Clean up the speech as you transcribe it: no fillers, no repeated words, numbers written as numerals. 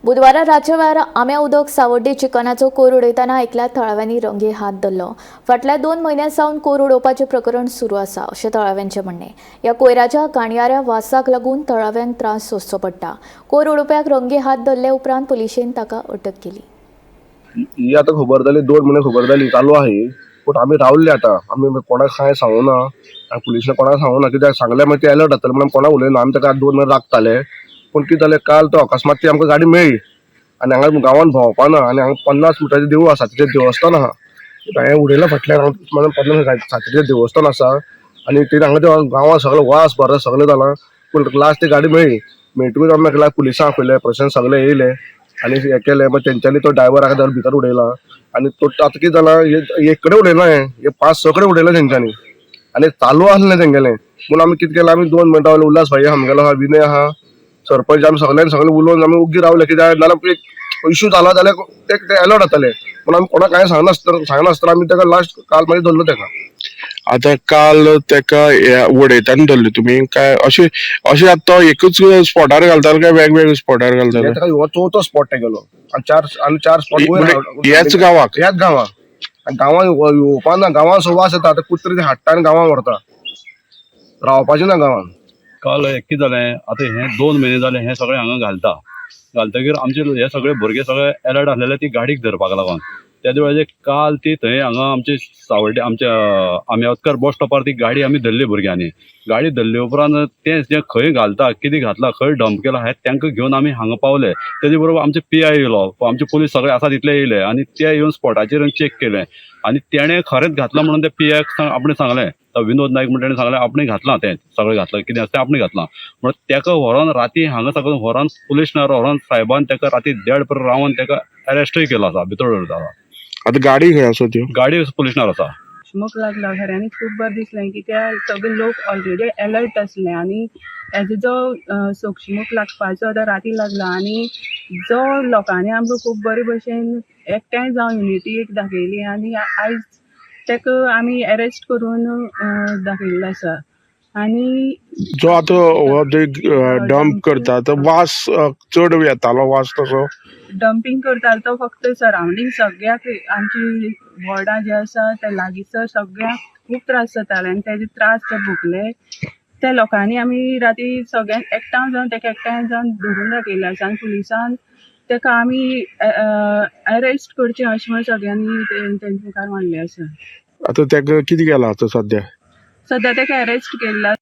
बुधवारा राज्यभर आम्या उदक सावड्डे चिकनाचो कोयर उडयतना एकल्या थळाव्यांनी रंगे हात धरलो। फाटल्या 2 म्हयन्यांसावन कोयर उडोवपाचें प्रकरण सुरू आसा अशें थळाव्यांचें म्हणणें। ह्या कोयराच्या घाणयाऱ्या वासाक लागून थळाव्यांक त्रास सोंसचो पडटा। कोयर उडोवप्याक रंगे हात धरले उपरांत पुलिशेन ताका अटक केली। ही आता खबर जाली 2 महिने खबर जाली चालू आहे, पण आम्ही रावले आता आम्ही कोणाक काय सांगू ना, पुलिशने कोणाक सांगू ना, कित्याक सांगले मागीर ते अलर्ट जातले म्हणून कोणाक उलयना। आमी ताका 2 महिने राखताले, पण कितें जालें काल तो अकस्मात ती आमकां गाडी मेळ्ळी आनी हांगा गांवांत भोंवपाना आनी हांगा 50 मिटराचें देवूळ आसा, तिचें देवस्थान आहा, हांवें उडयला फाटल्यान 50 सातीचें देवस्थान आसा आनी तेणी हांगा गांवांत सगळें वास बरो सगळें जालां। पूण लास्ट ती गाडी मेळटकूच आमी म्हटल्यार पुलिसांक आपयले, प्रशासन सगळे येयले आनी हे केले। मागीर तेंच्यांनी तो ड्रायव्हर हाका भितर उडयला आनी तो आतां कितें जालां, एक कडेन उडयना, हे 5-6 कडेन उडयला तेंच्यांनी आनी चालू आसलें तेंगेलें। पूण आमी कितें केलें, आमी 2 मिनटां रावले, उल्हास भाई आमगेलो आहा, विनय आहा, सरपंच, आमी सगळे उलोवन आमी ओग्गी रावले, कित्याक नाल्यार इश्यू जाला जाल्यार ते अलर्ट जातले। पूण आमी कोणाक कांय सांगनासतना आमी ताका लास्ट काल मागीर धरलो ताका। आता काल तेका उडयताना धरले तुमी काय अशें आता तो एकूच स्पॉटार घालतालो काय वेगवेगळ्या स्पॉटार घालतालो? ताका हो चवथो स्पॉट तेगेलो आनी चार स्पॉट ह्याच गांवाक गांवांत येवपाना, गांवांत वास येता, आतां कुत्री ते हाडटा आनी गांवांत व्हरता, रावपाचें ना गांवांत। काल कितें जालें, आतां हे 2 महिने जाले हे सगळे हांगा घालतकीर आमचे हे सगळे भुरगे सगळे अलर्ट आसलेले ती गाडीक धरपाक लागून। त्या वेळाचेर काल ती थंय हांगा आमचे सावड्डे आमच्या आंब्यावतकार बस स्टॉपार ती गाडी आमी धरली भुरग्यांनी। गाडी धरले उपरांत ते जे खंय घालता, कितें घातला, खंय डंप केला हे तांकां घेवन आमी हांगा पावले। तेजे बरोबर आमचे PI येयलो, आमचे पुलीस सगळे आसा तितले येयले आनी ते येवन स्पॉटाचेर चेक केलें आनी तेणें खरेंच घातला म्हणून ते PI आपणें सांगलें, विनोद नायक म्हणून ताणें सांगलें आपणें घातलां, तें सगळें घातलां, कितें आसा तें आपणें घातलां म्हणून ताका व्हरोन राती हांगा साकून व्हरोन पुलीस स्टेशनार व्हरोन साहेबान ताका राती 1:30 रावन ताका अरेस्टूय केलो आसा, भितर दवरला। आता गाडी खंय आसा त्यो? गाडी पुलीस स्टेशनार आसा। सोक्षमूक लागला खऱ्यांनी खूब बरें दिसलें, कित्याक सगळे लोक ऑलरेडी अलर्ट आसले आनी हेजो जो सोक्षमूक लागपाचो तो राती लागला आनी जो लोकांनी आमकां खूब बरे भशेन एकठांय जावन युनिटी एक दाखयली आनी आयज ताका आमी अरेस्ट करून दाखयल्लो आसा। आनी जो आता डंप करता तो वास चड येतालो वास तसो? डंपिंग करतालो तो फक्त सरावंडींग सगळ्याक आमची वॉर्डां जे आसा ते लागींसर सगळ्यांक खूब त्रास जाताले आनी तेजे त्रास ते भोगले। त्या लोकांनी आमी राती सगळ्यांक एकठांय जावन धरून दाखयल्ले आसा आनी पुलिसान ताका आमी अरेस्ट करचें अशें म्हणून सगळ्यांनी तेंचे मुखार मांडलें आसा। आता तेका कितें केलां आता सद्या ताका अरेस्ट केला।